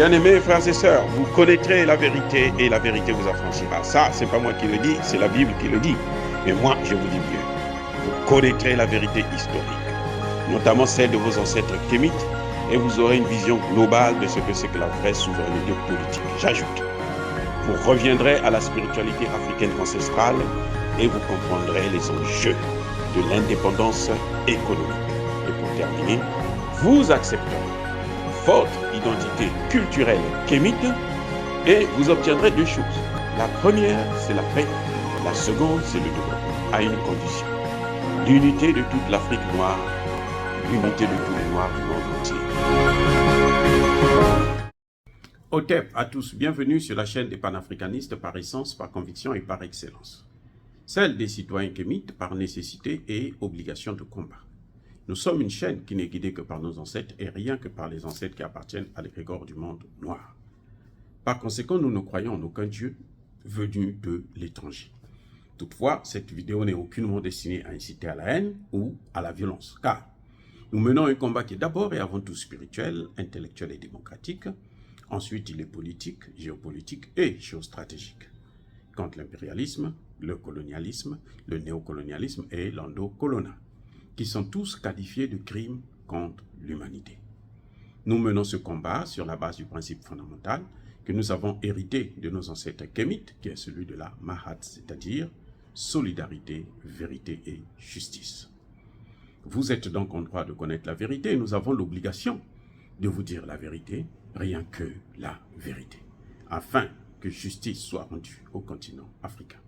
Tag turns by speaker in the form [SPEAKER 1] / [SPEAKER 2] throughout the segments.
[SPEAKER 1] Bien-aimés frères et sœurs, vous connaîtrez la vérité et la vérité vous affranchira. Ça, c'est pas moi qui le dis, c'est la Bible qui le dit. Mais moi, je vous dis mieux. Vous connaîtrez la vérité historique, notamment celle de vos ancêtres kémites, et vous aurez une vision globale de ce que c'est que la vraie souveraineté politique. J'ajoute, vous reviendrez à la spiritualité africaine ancestrale et vous comprendrez les enjeux de l'indépendance économique. Et pour terminer, vous accepterez votre identité culturelle kémite et vous obtiendrez deux choses. La première, c'est la paix. La seconde, c'est le développement, à une condition. L'unité de toute l'Afrique noire, l'unité de tous les Noirs du monde entier. Otep à tous, bienvenue sur la chaîne des panafricanistes par essence, par conviction et par excellence. Celle des citoyens kémites par nécessité et obligation de combat. Nous sommes une chaîne qui n'est guidée que par nos ancêtres et rien que par les ancêtres qui appartiennent à l'égrégore du monde noir. Par conséquent, nous ne croyons en aucun Dieu venu de l'étranger. Toutefois, cette vidéo n'est aucunement destinée à inciter à la haine ou à la violence, car nous menons un combat qui est d'abord et avant tout spirituel, intellectuel et démocratique. Ensuite, il est politique, géopolitique et géostratégique. Contre l'impérialisme, le colonialisme, le néocolonialisme et l'endocolonat, qui sont tous qualifiés de crimes contre l'humanité. Nous menons ce combat sur la base du principe fondamental que nous avons hérité de nos ancêtres kémites, qui est celui de la Mahat, c'est-à-dire solidarité, vérité et justice. Vous êtes donc en droit de connaître la vérité et nous avons l'obligation de vous dire la vérité, rien que la vérité, afin que justice soit rendue au continent africain.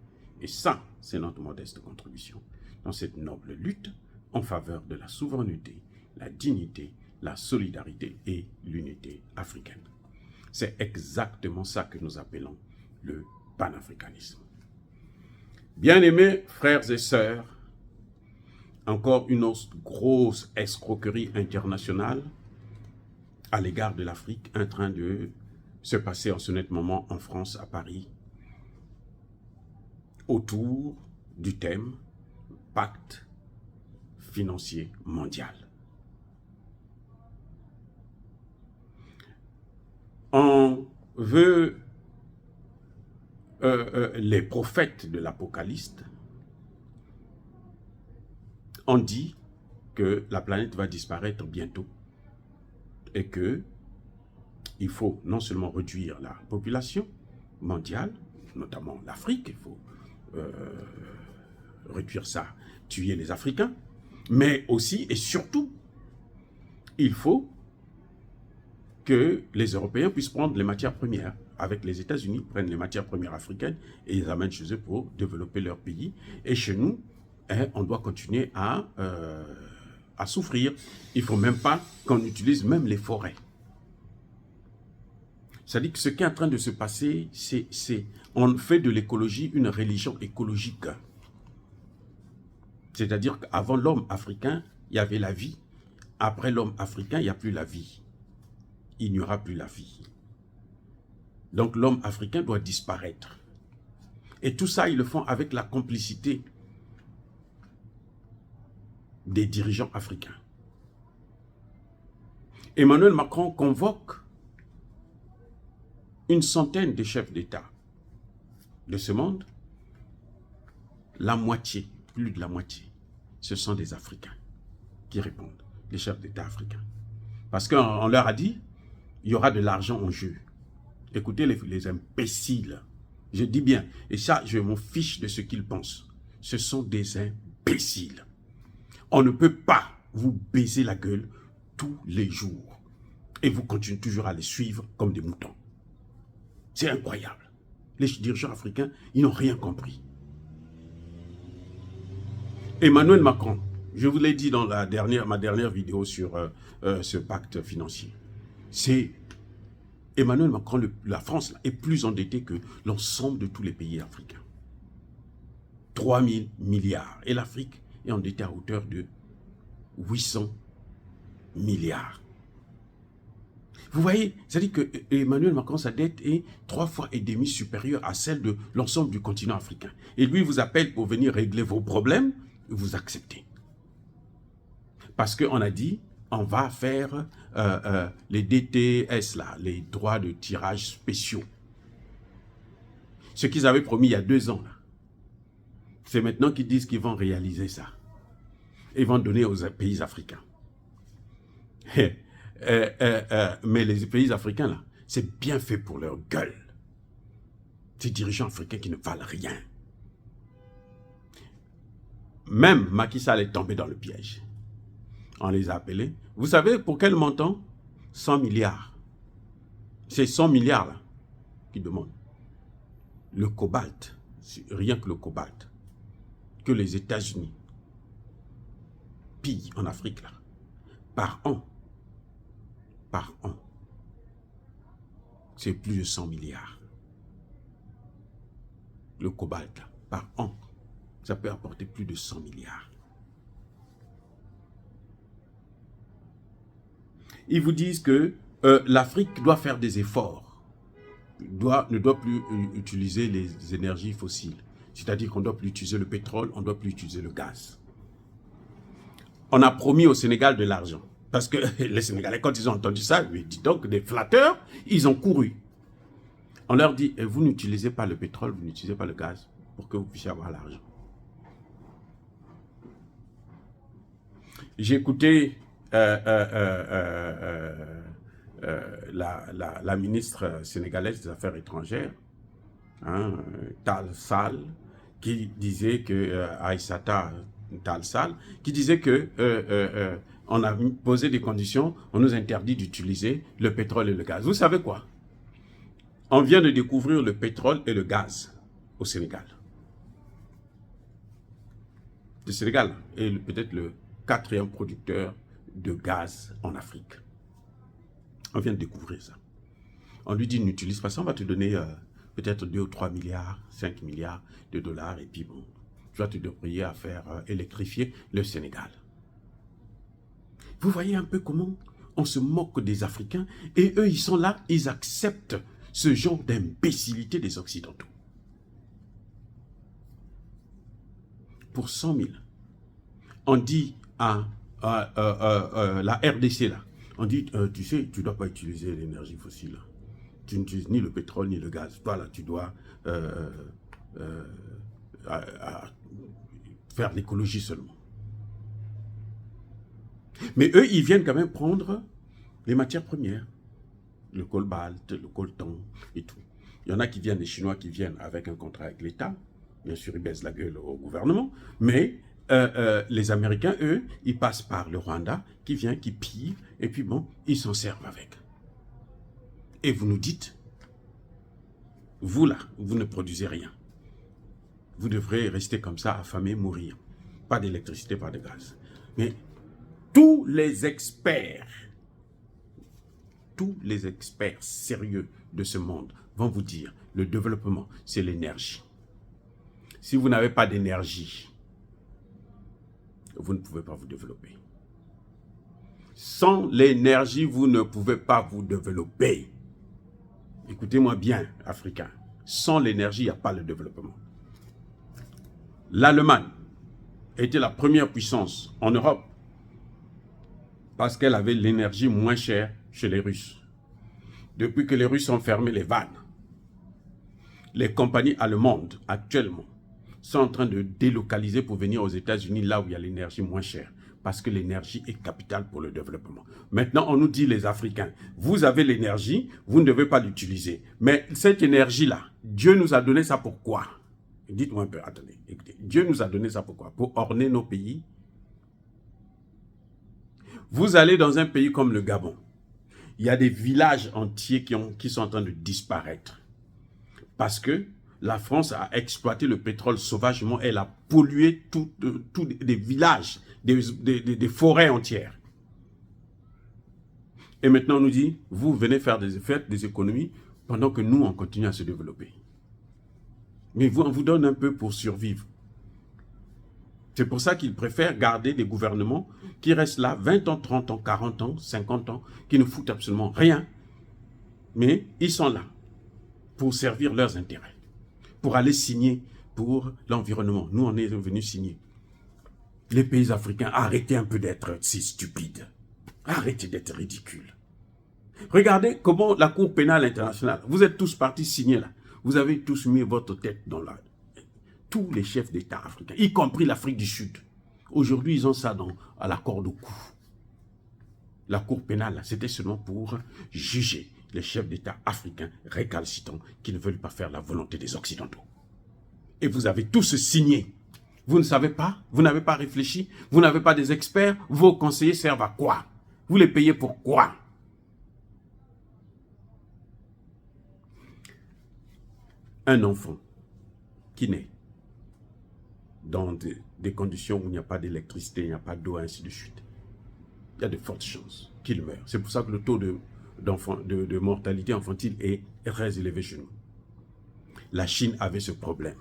[SPEAKER 1] Et ça, c'est notre modeste contribution dans cette noble lutte en faveur de la souveraineté, la dignité, la solidarité et l'unité africaine. C'est exactement ça que nous appelons le panafricanisme. Bien-aimés frères et sœurs, encore une autre grosse escroquerie internationale à l'égard de l'Afrique en train de se passer en ce net moment en France, à Paris, autour du thème pacte financier mondial. On veut, les prophètes de l'Apocalypse ont dit que la planète va disparaître bientôt et que il faut non seulement réduire la population mondiale, notamment l'Afrique, il faut réduire ça, tuer les Africains, mais aussi et surtout, il faut que les Européens puissent prendre les matières premières. Avec les États-Unis, prennent les matières premières africaines et les amènent chez eux pour développer leur pays. Et chez nous, on doit continuer à souffrir. Il ne faut même pas qu'on utilise même les forêts. C'est-à-dire que ce qui est en train de se passer, on fait de l'écologie une religion écologique. C'est-à-dire qu'avant l'homme africain, il y avait la vie. Après l'homme africain, il n'y a plus la vie. Il n'y aura plus la vie. Donc l'homme africain doit disparaître. Et tout ça, ils le font avec la complicité des dirigeants africains. Emmanuel Macron convoque une centaine de chefs d'État de ce monde. La moitié, plus de la moitié, ce sont des Africains qui répondent, les chefs d'État africains. Parce qu'on leur a dit, il y aura de l'argent en jeu. Écoutez les imbéciles, je dis bien, et ça, je m'en fiche de ce qu'ils pensent. Ce sont des imbéciles. On ne peut pas vous baiser la gueule tous les jours. Et vous continuez toujours à les suivre comme des moutons. C'est incroyable. Les dirigeants africains, ils n'ont rien compris. Emmanuel Macron, je vous l'ai dit dans ma dernière vidéo sur ce pacte financier, c'est Emmanuel Macron, la France là, est plus endettée que l'ensemble de tous les pays africains. 3 000 milliards. Et l'Afrique est endettée à hauteur de 800 milliards. Vous voyez, c'est-à-dire que Emmanuel Macron, sa dette est 3,5 fois supérieure à celle de l'ensemble du continent africain. Et lui vous appelle pour venir régler vos problèmes, vous acceptez. Parce qu'on a dit on va faire les DTS, là, les droits de tirage spéciaux. Ce qu'ils avaient promis il y a 2 ans, c'est maintenant qu'ils disent qu'ils vont réaliser ça. Ils vont donner aux pays africains. Mais les pays africains, là, c'est bien fait pour leur gueule. Ces dirigeants africains qui ne valent rien. Même Macky Sall est tombé dans le piège. On les a appelés. Vous savez pour quel montant? 100 milliards. C'est 100 milliards là qu'ils demandent. Le cobalt, rien que le cobalt, que les États-Unis pillent en Afrique là, par an, c'est plus de 100 milliards. Le cobalt là, par an, ça peut apporter plus de 100 milliards. Ils vous disent que l'Afrique doit faire des efforts, ne doit plus utiliser les énergies fossiles. C'est-à-dire qu'on ne doit plus utiliser le pétrole, on ne doit plus utiliser le gaz. On a promis au Sénégal de l'argent. Parce que les Sénégalais, quand ils ont entendu ça, ils disent donc des flatteurs, ils ont couru. On leur dit, vous n'utilisez pas le pétrole, vous n'utilisez pas le gaz pour que vous puissiez avoir l'argent. J'ai écouté la ministre sénégalaise des Affaires étrangères, hein, Tall Sall, qui disait que, Aïssata Tall Sall, qui disait que on a posé des conditions, on nous interdit d'utiliser le pétrole et le gaz. Vous savez quoi? On vient de découvrir le pétrole et le gaz au Sénégal. Le Sénégal est peut-être le 4e producteur de gaz en Afrique. On vient de découvrir ça. On lui dit, n'utilise pas ça, on va te donner peut-être 2 ou 3 milliards, 5 milliards de dollars, et puis bon, tu vas te débrouiller à faire électrifier le Sénégal. Vous voyez un peu comment on se moque des Africains, et eux, ils sont là, ils acceptent ce genre d'imbécilité des Occidentaux. Pour 100 000, on dit à la RDC, là, on dit, tu sais, tu ne dois pas utiliser l'énergie fossile. Tu n'utilises ni le pétrole, ni le gaz. Toi, là, tu dois faire l'écologie seulement. Mais eux, ils viennent quand même prendre les matières premières. Le cobalt, le coltan et tout. Il y en a qui viennent, des Chinois qui viennent avec un contrat avec l'État. Bien sûr, ils baissent la gueule au gouvernement. Mais les Américains, eux, ils passent par le Rwanda, qui vient, qui pille, et puis bon, ils s'en servent avec. Et vous nous dites, vous là, vous ne produisez rien. Vous devrez rester comme ça, affamé, mourir. Pas d'électricité, pas de gaz. Mais tous les experts sérieux de ce monde vont vous dire, le développement, c'est l'énergie. Si vous n'avez pas d'énergie, vous ne pouvez pas vous développer. Sans l'énergie, vous ne pouvez pas vous développer. Écoutez-moi bien, Africains. Sans l'énergie, il n'y a pas le développement. L'Allemagne était la première puissance en Europe parce qu'elle avait l'énergie moins chère chez les Russes. Depuis que les Russes ont fermé les vannes, les compagnies allemandes, actuellement, sont en train de délocaliser pour venir aux États-Unis, là où il y a l'énergie moins chère, parce que l'énergie est capitale pour le développement. Maintenant, on nous dit, les Africains, vous avez l'énergie, vous ne devez pas l'utiliser. Mais cette énergie-là, Dieu nous a donné ça pourquoi? Dites-moi un peu, attendez, écoutez, Dieu nous a donné ça pourquoi? Pour orner nos pays. Vous allez dans un pays comme le Gabon, il y a des villages entiers qui sont en train de disparaître. Parce que la France a exploité le pétrole sauvagement, elle a pollué tous des villages, des forêts entières. Et maintenant on nous dit, vous venez faire des économies pendant que nous on continue à se développer. Mais on vous donne un peu pour survivre. C'est pour ça qu'ils préfèrent garder des gouvernements qui restent là 20 ans, 30 ans, 40 ans, 50 ans, qui ne foutent absolument rien. Mais ils sont là pour servir leurs intérêts, pour aller signer pour l'environnement. Nous, on est venus signer. Les pays africains, arrêtez un peu d'être si stupides. Arrêtez d'être ridicule. Regardez comment la Cour pénale internationale, vous êtes tous partis signer là. Vous avez tous mis votre tête dans la... Tous les chefs d'État africains, y compris l'Afrique du Sud. Aujourd'hui, ils ont ça à la corde au cou. La Cour pénale, c'était seulement pour juger les chefs d'État africains récalcitrants qui ne veulent pas faire la volonté des Occidentaux. Et vous avez tous signé. Vous ne savez pas, vous n'avez pas réfléchi, vous n'avez pas des experts, vos conseillers servent à quoi? Vous les payez pour quoi? Un enfant qui naît dans des conditions où il n'y a pas d'électricité, il n'y a pas d'eau, ainsi de suite, il y a de fortes chances qu'il meure. C'est pour ça que le taux de mortalité infantile est très élevé chez nous. La Chine avait ce problème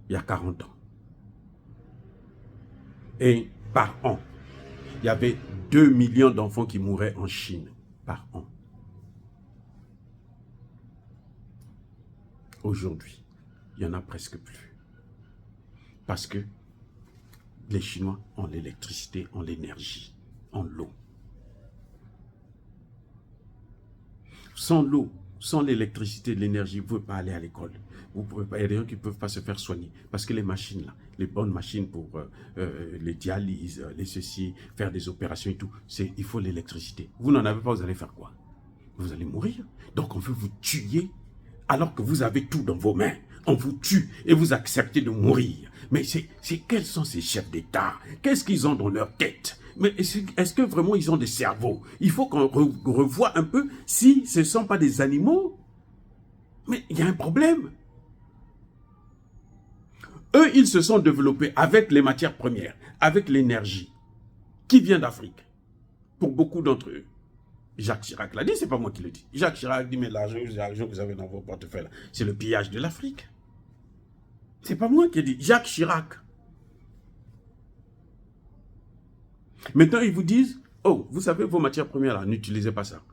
[SPEAKER 1] il y a 40 ans. Et par an, il y avait 2 millions d'enfants qui mouraient en Chine par an. Aujourd'hui, il n'y en a presque plus. Parce que les Chinois ont l'électricité, ont l'énergie, ont l'eau. Sans l'eau, sans l'électricité, l'énergie, vous ne pouvez pas aller à l'école. Vous pouvez pas, il y a des gens qui ne peuvent pas se faire soigner. Parce que les machines, là, les bonnes machines pour les dialyses, les ceci, faire des opérations et tout, il faut l'électricité. Vous n'en avez pas, vous allez faire quoi? Vous allez mourir. Donc on veut vous tuer alors que vous avez tout dans vos mains. On vous tue et vous acceptez de mourir. Mais quels sont ces chefs d'État? Qu'est-ce qu'ils ont dans leur tête? Mais est-ce que vraiment ils ont des cerveaux? Il faut qu'on revoie un peu si ce ne sont pas des animaux. Mais il y a un problème. Eux, ils se sont développés avec les matières premières, avec l'énergie qui vient d'Afrique. Pour beaucoup d'entre eux. Jacques Chirac l'a dit, c'est pas moi qui le dis. Jacques Chirac dit, mais l'argent que vous avez dans vos portefeuilles, c'est le pillage de l'Afrique. C'est pas moi qui ai dit. Jacques Chirac. Maintenant, ils vous disent, oh, vous savez, vos matières premières, là, n'utilisez pas ça.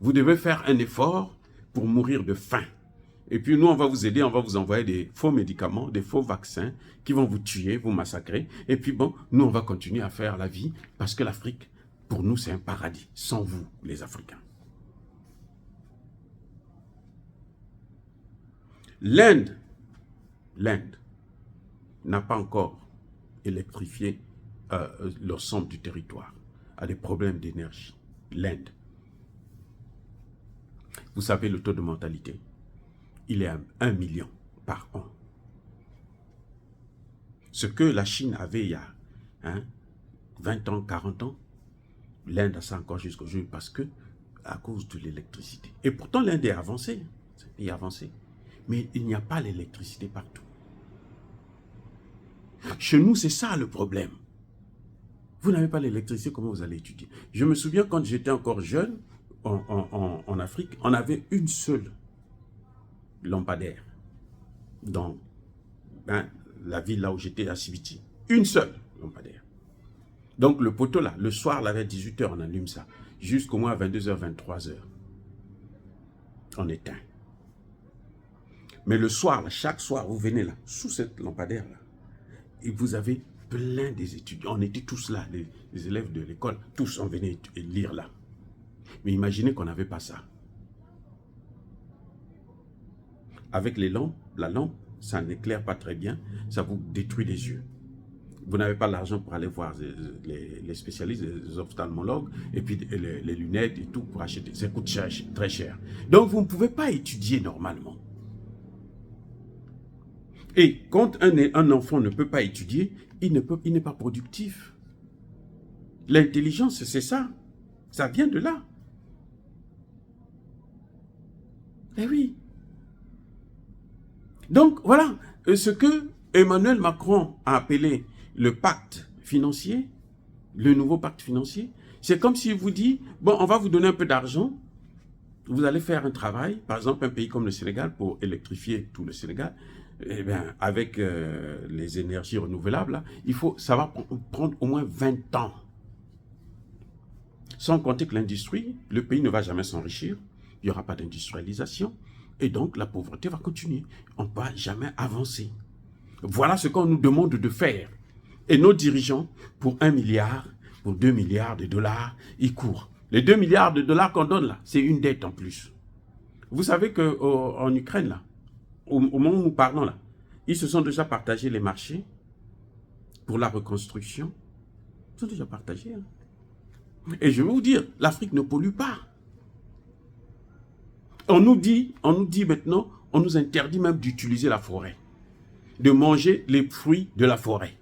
[SPEAKER 1] Vous devez faire un effort pour mourir de faim. Et puis, nous, on va vous aider, on va vous envoyer des faux médicaments, des faux vaccins qui vont vous tuer, vous massacrer. Et puis, bon, nous, on va continuer à faire la vie parce que l'Afrique, pour nous, c'est un paradis, sans vous, les Africains. L'Inde n'a pas encore électrifié l'ensemble du territoire, a des problèmes d'énergie. L'Inde. Vous savez, le taux de mortalité, il est à 1 million par an. Ce que la Chine avait il y a 20 ans, 40 ans, l'Inde a ça encore jusqu'au jour parce que, à cause de l'électricité. Et pourtant, l'Inde est avancée. C'est un pays avancé. Mais il n'y a pas l'électricité partout. Chez nous, c'est ça le problème. Vous n'avez pas l'électricité, comment vous allez étudier? Je me souviens quand j'étais encore jeune, en Afrique, on avait une seule lampadaire dans la ville là où j'étais à Sibiti. Une seule lampadaire. Donc le poteau là, le soir, là, vers 18 h, on allume ça. Jusqu'au moins à 22 h, 23 h. On éteint. Mais le soir, là, chaque soir, vous venez là, sous cette lampadaire là, et vous avez plein des étudiants. On était tous là, les élèves de l'école, tous on venait lire là. Mais imaginez qu'on n'avait pas ça. Avec les lampes, la lampe, ça n'éclaire pas très bien, ça vous détruit les yeux. Vous n'avez pas l'argent pour aller voir les spécialistes, les ophtalmologues, et puis les lunettes et tout pour acheter. Ça coûte cher, très cher. Donc vous ne pouvez pas étudier normalement. Et quand un enfant ne peut pas étudier, il n'est pas productif. L'intelligence, c'est ça. Ça vient de là. Eh oui. Donc, voilà ce que Emmanuel Macron a appelé le pacte financier, le nouveau pacte financier. C'est comme s'il vous dit, bon, on va vous donner un peu d'argent, vous allez faire un travail, par exemple, un pays comme le Sénégal, pour électrifier tout le Sénégal, eh bien, avec les énergies renouvelables, là, ça va prendre au moins 20 ans. Sans compter que l'industrie, le pays ne va jamais s'enrichir, il n'y aura pas d'industrialisation, et donc la pauvreté va continuer. On ne va jamais avancer. Voilà ce qu'on nous demande de faire. Et nos dirigeants, pour 1 milliard, pour 2 milliards de dollars, ils courent. Les 2 milliards de dollars qu'on donne là, c'est une dette en plus. Vous savez qu'en Ukraine, là, au moment où nous parlons là, ils se sont déjà partagés les marchés pour la reconstruction. Ils sont déjà partagés. Hein. Et je vais vous dire, l'Afrique ne pollue pas. On nous dit maintenant, on nous interdit même d'utiliser la forêt, de manger les fruits de la forêt.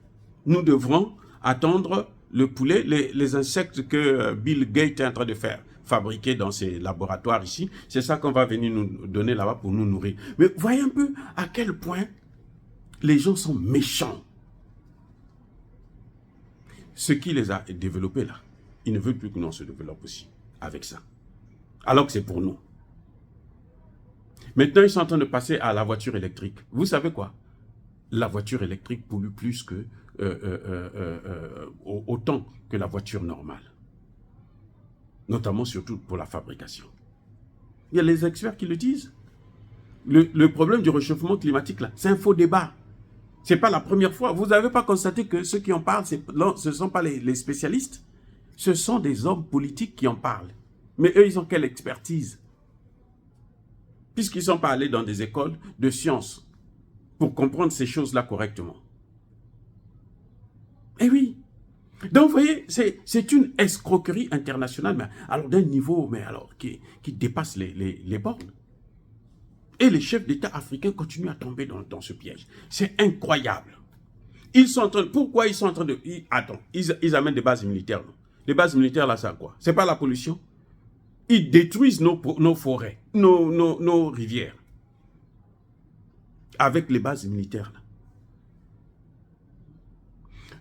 [SPEAKER 1] Nous devrons attendre le poulet, les insectes que Bill Gates est en train de fabriquer dans ses laboratoires ici. C'est ça qu'on va venir nous donner là-bas pour nous nourrir. Mais voyez un peu à quel point les gens sont méchants. Ce qui les a développés là, ils ne veulent plus que nous se développe aussi avec ça. Alors que c'est pour nous. Maintenant, ils sont en train de passer à la voiture électrique. Vous savez quoi? La voiture électrique pollue plus que autant que la voiture normale. Notamment, surtout pour la fabrication. Il y a les experts qui le disent. Le problème du réchauffement climatique, là, c'est un faux débat. Ce n'est pas la première fois. Vous n'avez pas constaté que ceux qui en parlent, ce ne sont pas les spécialistes. Ce sont des hommes politiques qui en parlent. Mais eux, ils ont quelle expertise? Puisqu'ils ne sont pas allés dans des écoles de sciences pour comprendre ces choses-là correctement. Eh oui. Donc, vous voyez, c'est une escroquerie internationale, mais alors d'un niveau qui dépasse les bornes. Et les chefs d'État africains continuent à tomber dans ce piège. C'est incroyable. Ils sont en train pourquoi ils sont en train de... Attends, ils amènent des bases militaires. Non? Les bases militaires, là, c'est quoi? C'est pas la pollution? Ils détruisent nos forêts, nos rivières. Avec les bases militaires, là.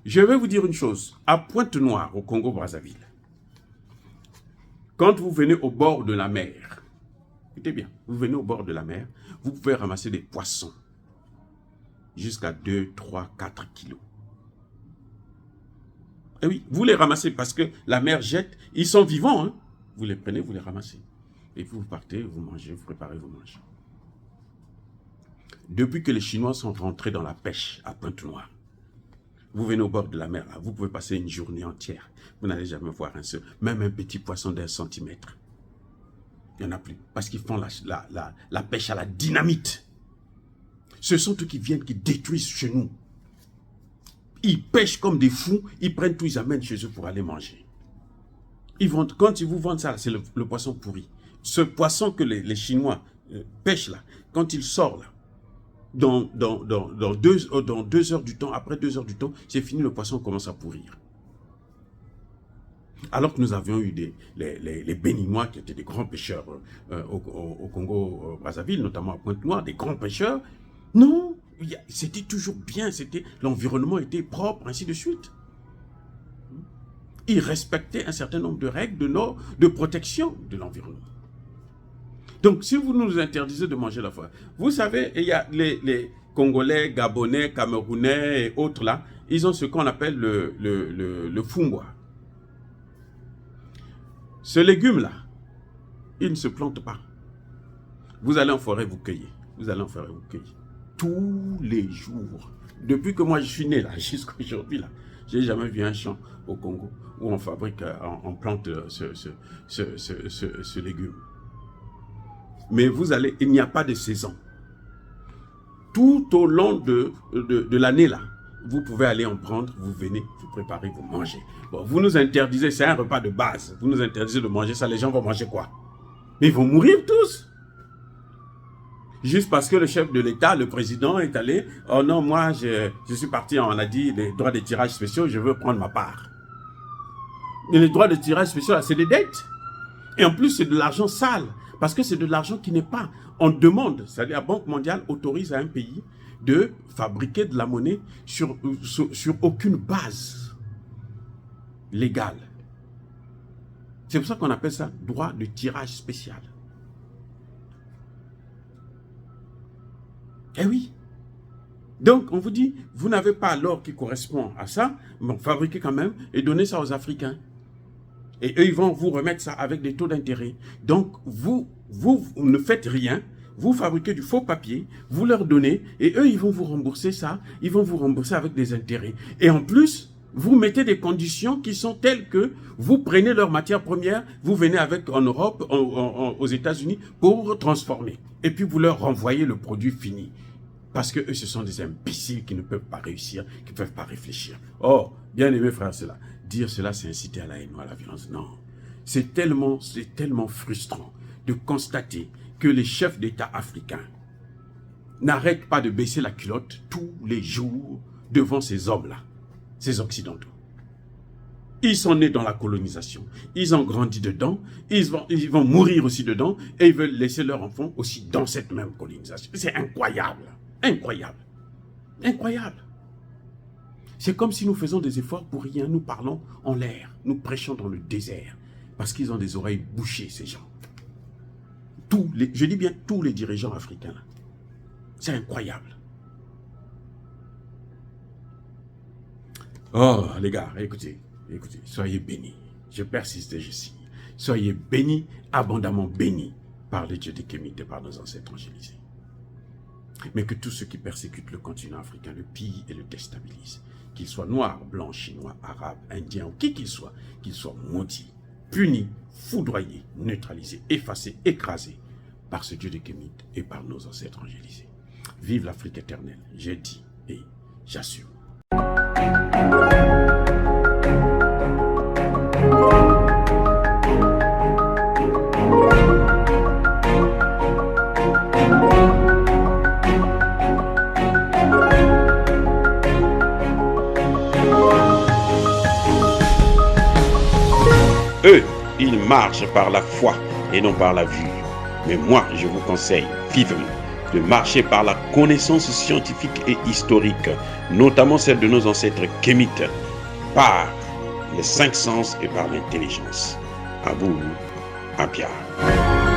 [SPEAKER 1] Je vais vous dire une chose. À Pointe-Noire, au Congo-Brazzaville, quand vous venez au bord de la mer, écoutez bien, vous venez au bord de la mer, vous pouvez ramasser des poissons jusqu'à 2, 3, 4 kilos. Et oui, vous les ramassez parce que la mer jette, ils sont vivants, hein. Vous les prenez, vous les ramassez. Et puis vous partez, vous mangez, vous préparez, vous mangez. Depuis que les Chinois sont rentrés dans la pêche à Pointe-Noire, vous venez au bord de la mer, là, vous pouvez passer une journée entière. Vous n'allez jamais voir un seul, même un petit poisson d'1 centimètre. Il n'y en a plus. Parce qu'ils font la pêche à la dynamite. Ce sont eux qui viennent, qui détruisent chez nous. Ils pêchent comme des fous, ils prennent tout, ils amènent chez eux pour aller manger. Quand ils vous vendent ça, c'est le poisson pourri. Ce poisson que les Chinois pêchent là, quand il sort là, dans 2 heures du temps, après 2 heures du temps, c'est fini, le poisson commence à pourrir. Alors que nous avions eu les Béninois qui étaient des grands pêcheurs au Congo-Brazzaville, notamment à Pointe-Noire, des grands pêcheurs. Non, c'était toujours bien, l'environnement était propre, ainsi de suite. Ils respectaient un certain nombre de règles de protection de l'environnement. Donc, si vous nous interdisez de manger la forêt, vous savez, il y a les Congolais, Gabonais, Camerounais et autres là, ils ont ce qu'on appelle le fungwa. Ce légume-là, il ne se plante pas. Vous allez en forêt, vous cueillez. Vous allez en forêt, vous cueillez. Tous les jours. Depuis que moi je suis né là, jusqu'à aujourd'hui là, j'ai jamais vu un champ au Congo où on fabrique, on plante ce légume. Mais vous allez, il n'y a pas de saison. Tout au long de l'année là, vous pouvez aller en prendre, vous venez, vous préparez, vous mangez. Bon, vous nous interdisez, c'est un repas de base. Vous nous interdisez de manger ça, les gens vont manger quoi? Mais ils vont mourir tous. Juste parce que le chef de l'État, le président est allé, oh non, moi je suis parti, on a dit les droits de tirage spéciaux, je veux prendre ma part. Mais les droits de tirage spéciaux, c'est des dettes. Et en plus, c'est de l'argent sale. Parce que c'est de l'argent qui n'est pas en demande. C'est-à-dire la Banque mondiale autorise à un pays de fabriquer de la monnaie sur aucune base légale. C'est pour ça qu'on appelle ça droit de tirage spécial. Eh oui. Donc, on vous dit, vous n'avez pas l'or qui correspond à ça, mais fabriquez quand même et donnez ça aux Africains. Et eux, ils vont vous remettre ça avec des taux d'intérêt. Donc, vous ne faites rien. Vous fabriquez du faux papier, vous leur donnez, et eux, ils vont vous rembourser ça. Ils vont vous rembourser avec des intérêts. Et en plus, Vous mettez des conditions qui sont telles que vous prenez leurs matières premières, vous venez avec en Europe, aux États-Unis pour transformer. Et puis vous leur renvoyez le produit fini. Parce que eux, ce sont des imbéciles qui ne peuvent pas réussir, qui ne peuvent pas réfléchir. Oh, bien aimé frère, dire cela, c'est inciter à la haine ou à la violence. Non. C'est tellement frustrant de constater que les chefs d'État africains n'arrêtent pas de baisser la culotte tous les jours devant ces hommes-là, ces Occidentaux. Ils sont nés dans la colonisation, ils ont grandi dedans, ils vont mourir aussi dedans et ils veulent laisser leurs enfants aussi dans cette même colonisation. C'est incroyable, incroyable, incroyable. C'est comme si nous faisons des efforts pour rien, nous parlons en l'air, nous prêchons dans le désert, parce qu'ils ont des oreilles bouchées, ces gens. Je dis bien tous les dirigeants africains, c'est incroyable. Oh, les gars, écoutez, soyez bénis. Je persiste et je signe. Soyez bénis, abondamment bénis par le Dieu des Kémites et par nos ancêtres angélisés. Mais que tous ceux qui persécutent le continent africain le pillent et le déstabilisent, qu'ils soient noirs, blancs, chinois, arabes, indiens ou qui qu'ils soient maudits, punis, foudroyés, neutralisés, effacés, écrasés par ce Dieu des Kémites et par nos ancêtres angélisés. Vive l'Afrique éternelle, j'ai dit et j'assume. Eux, ils marchent par la foi et non par la vue. Mais moi, je vous conseille vivement de marcher par la connaissance scientifique et historique, notamment celle de nos ancêtres kémites, par les 5 sens et par l'intelligence. À vous, à Pierre.